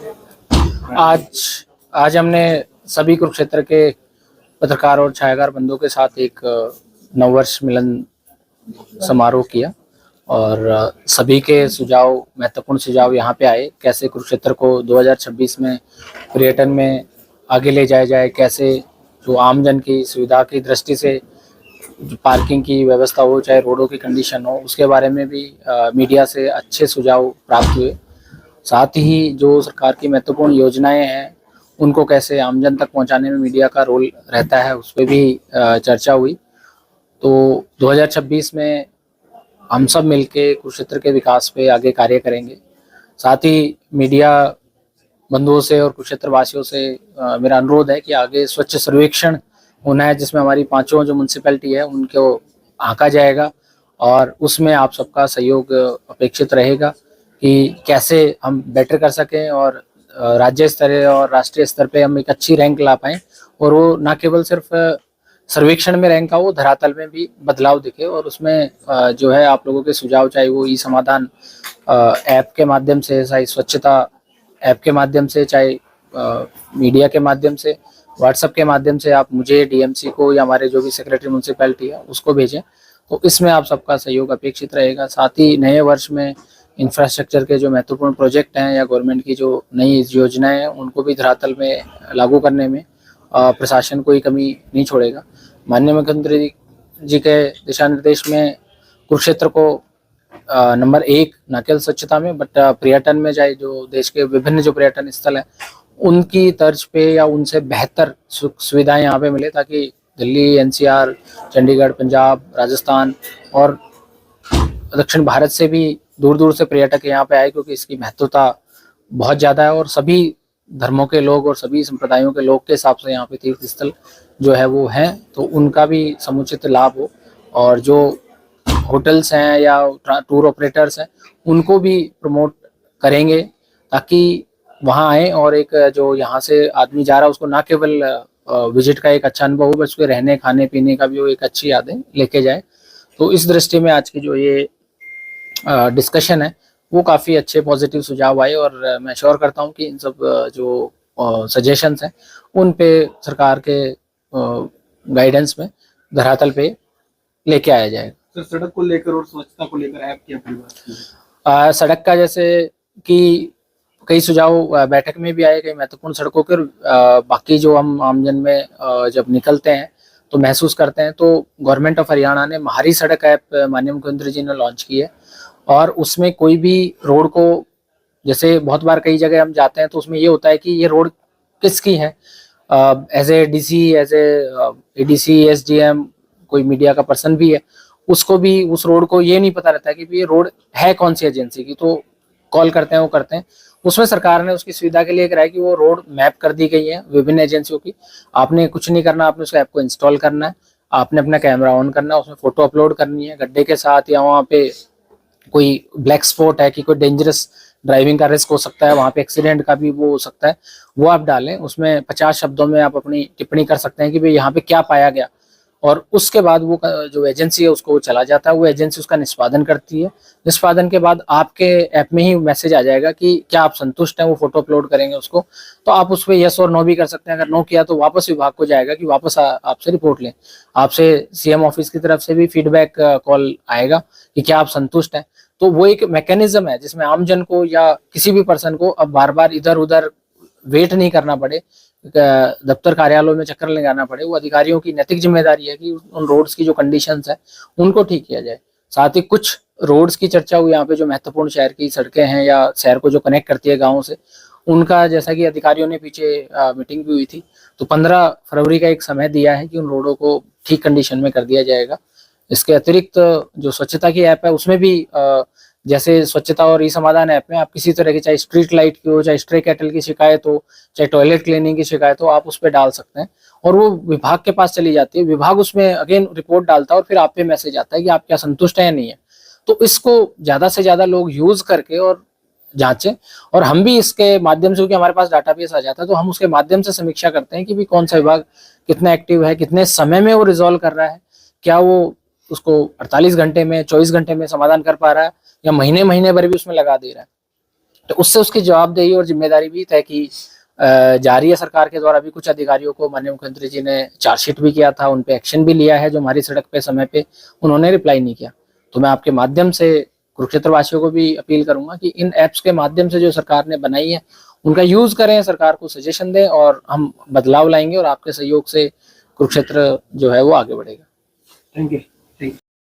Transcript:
आज आज हमने सभी कुरुक्षेत्र के पत्रकार और छायाकार बंधुओं के साथ एक नववर्ष मिलन समारोह किया और सभी के सुझाव, महत्वपूर्ण सुझाव यहाँ पे आए। कैसे कुरुक्षेत्र को 2026 में पर्यटन में आगे ले जाया जाए, कैसे जो आमजन की सुविधा की दृष्टि से जो पार्किंग की व्यवस्था हो, चाहे रोडों की कंडीशन हो, उसके बारे में भी मीडिया से अच्छे सुझाव प्राप्त हुए। साथ ही जो सरकार की महत्वपूर्ण योजनाएं हैं उनको कैसे आमजन तक पहुंचाने में मीडिया का रोल रहता है, उस पर भी चर्चा हुई। तो 2026 में हम सब मिलके कुरुक्षेत्र के विकास पे आगे कार्य करेंगे। साथ ही मीडिया बंधुओं से और कुरुक्षेत्र वासियों से मेरा अनुरोध है कि आगे स्वच्छ सर्वेक्षण होना है, जिसमें हमारी पांचों जो म्यूनसिपैलिटी है उनको आंका जाएगा और उसमें आप सबका सहयोग अपेक्षित रहेगा कि कैसे हम बेटर कर सकें और राज्य स्तर और राष्ट्रीय स्तर पे हम एक अच्छी रैंक ला पाएं और वो ना केवल सिर्फ सर्वेक्षण में रैंक का, वो धरातल में भी बदलाव दिखे। और उसमें जो है आप लोगों के सुझाव, चाहे वो ई समाधान ऐप के माध्यम से, चाहे स्वच्छता ऐप के माध्यम से, चाहे मीडिया के माध्यम से, व्हाट्सएप के माध्यम से, आप मुझे, डीएमसी को या हमारे जो भी सेक्रेटरी म्यूनसिपैलिटी है उसको भेजें। तो इसमें आप सबका सहयोग अपेक्षित रहेगा। साथ ही नए वर्ष में इंफ्रास्ट्रक्चर के जो महत्वपूर्ण प्रोजेक्ट हैं या गवर्नमेंट की जो नई योजनाएं हैं उनको भी धरातल में लागू करने में प्रशासन कोई कमी नहीं छोड़ेगा। माननीय मुख्यमंत्री जी के दिशा निर्देश में कुरुक्षेत्र को नंबर 1 न केवल स्वच्छता में बट पर्यटन में, चाहे जो देश के विभिन्न जो पर्यटन स्थल हैं उनकी तर्ज पे या उनसे बेहतर सुविधाएं यहाँ पे मिले, ताकि दिल्ली, एनसीआर, चंडीगढ़, पंजाब, राजस्थान और दक्षिण भारत से भी दूर दूर से पर्यटक यहाँ पे आए, क्योंकि इसकी महत्वता बहुत ज़्यादा है और सभी धर्मों के लोग और सभी संप्रदायों के लोग के हिसाब से यहाँ पे तीर्थ स्थल जो है वो हैं, तो उनका भी समुचित लाभ हो। और जो होटल्स हैं या टूर ऑपरेटर्स हैं उनको भी प्रमोट करेंगे ताकि वहाँ आए और एक जो यहाँ से आदमी जा रहा है उसको ना केवल विजिट का एक अच्छा अनुभव हो, बस उसके रहने, खाने पीने का भी वो एक अच्छी यादें लेके जाए। तो इस दृष्टि में आज की जो ये डिस्कशन है वो काफ़ी अच्छे पॉजिटिव सुझाव आए और मैं श्योर करता हूँ कि इन सब जो सजेशंस हैं उन पे सरकार के गाइडेंस में धरातल पे लेके आया जाएगा। सर, सड़क को लेकर और स्वच्छता को लेकर ऐप क्या परिभाषा? सड़क का जैसे कि कई सुझाव बैठक में भी आए, कई महत्वपूर्ण सड़कों के बाकी जो हम आमजन में जब निकलते हैं तो महसूस करते हैं, तो गवर्नमेंट ऑफ हरियाणा ने महारी सड़क ऐप माननीय मुख्यमंत्री जी ने लॉन्च की है और उसमें कोई भी रोड को, जैसे बहुत बार कई जगह हम जाते हैं तो उसमें ये होता है कि ये रोड किसकी है, as a DC, as a ADC, SDM, कोई मीडिया का पर्सन भी है, उसको भी उस रोड को ये नहीं पता रहता है कि ये रोड है कौन सी एजेंसी की। तो कॉल करते हैं, वो करते हैं। उसमें सरकार ने उसकी सुविधा के लिए कराया कि वो रोड मैप कर दी गई है विभिन्न एजेंसियों की। आपने कुछ नहीं करना, आपने उस ऐप को इंस्टॉल करना है, आपने अपना कैमरा ऑन करना है, उसमें फोटो अपलोड करनी है गड्ढे के साथ, या वहाँ पे कोई ब्लैक स्पॉट है कि कोई डेंजरस ड्राइविंग का रिस्क हो सकता है, वहाँ पे एक्सीडेंट का भी वो हो सकता है, वो आप डालें। उसमें 50 शब्दों में आप अपनी टिप्पणी कर सकते हैं कि भाई यहाँ पे क्या पाया गया, और उसके बाद वो जो एजेंसी है उसको वो चला जाता है, वो एजेंसी उसका निष्पादन करती है। निष्पादन के बाद आपके ऐप में ही मैसेज आ जाएगा कि क्या आप संतुष्ट हैं, वो फोटो अपलोड करेंगे उसको, तो आप उस पर यस और नो भी कर सकते हैं। अगर नो किया तो वापस विभाग को जाएगा कि वापस आपसे रिपोर्ट लें। आपसे सीएम ऑफिस की तरफ से भी फीडबैक कॉल आएगा कि क्या आप संतुष्ट हैं। तो वो एक मैकेनिज्म है जिसमें आमजन को या किसी भी पर्सन को अब बार बार इधर उधर वेट नहीं करना पड़े, दफ्तर कार्यालयों में चक्कर लगाना पड़े। वो अधिकारियों की नैतिक जिम्मेदारी है कि उन रोड्स की जो कंडीशंस है उनको ठीक किया जाए। साथ ही कुछ रोड्स की चर्चा हुई यहाँ पे, जो महत्वपूर्ण शहर की सड़कें हैं या शहर को जो कनेक्ट करती है गाँव से, उनका जैसा कि अधिकारियों ने पीछे मीटिंग भी हुई थी, तो 15 फरवरी का एक समय दिया है कि उन रोडों को ठीक कंडीशन में कर दिया जाएगा। इसके अतिरिक्त जो स्वच्छता की ऐप है उसमें भी जैसे स्वच्छता और ई समाधान ऐप में आप किसी तरह की, चाहे स्ट्रीट लाइट की हो, चाहे स्ट्रे कैटल की शिकायत हो, चाहे टॉयलेट क्लीनिंग की शिकायत हो, आप उस पर डाल सकते हैं और वो विभाग के पास चली जाती है। विभाग उसमें अगेन रिपोर्ट डालता है और फिर आप पे मैसेज आता है कि आप क्या संतुष्ट है या नहीं है। तो इसको ज्यादा से ज्यादा लोग यूज करके और जांचें, और हम भी इसके माध्यम से, क्योंकि हमारे पास डाटाबेस आ जाता है, तो हम उसके माध्यम से समीक्षा करते हैं कि भी कौन सा विभाग कितना एक्टिव है, कितने समय में वो रिजॉल्व कर रहा है, क्या वो उसको 48 घंटे में, 24 घंटे में समाधान कर पा रहा है, या महीने महीने भर भी उसमें लगा दे रहा है। तो उससे उसकी जवाबदेही और जिम्मेदारी भी तय की जा रही है सरकार के द्वारा भी। कुछ अधिकारियों को माननीय मुख्यमंत्री जी ने चार्जशीट भी किया था, उन पे एक्शन भी लिया है, जो हमारी सड़क पे समय पे उन्होंने रिप्लाई नहीं किया। तो मैं आपके माध्यम से कुरुक्षेत्र वासियों को भी अपील करूंगा कि इन ऐप्स के माध्यम से जो सरकार ने बनाई है उनका यूज करें, सरकार को सजेशन दें और हम बदलाव लाएंगे और आपके सहयोग से कुरुक्षेत्र जो है वो आगे बढ़ेगा। Thank you.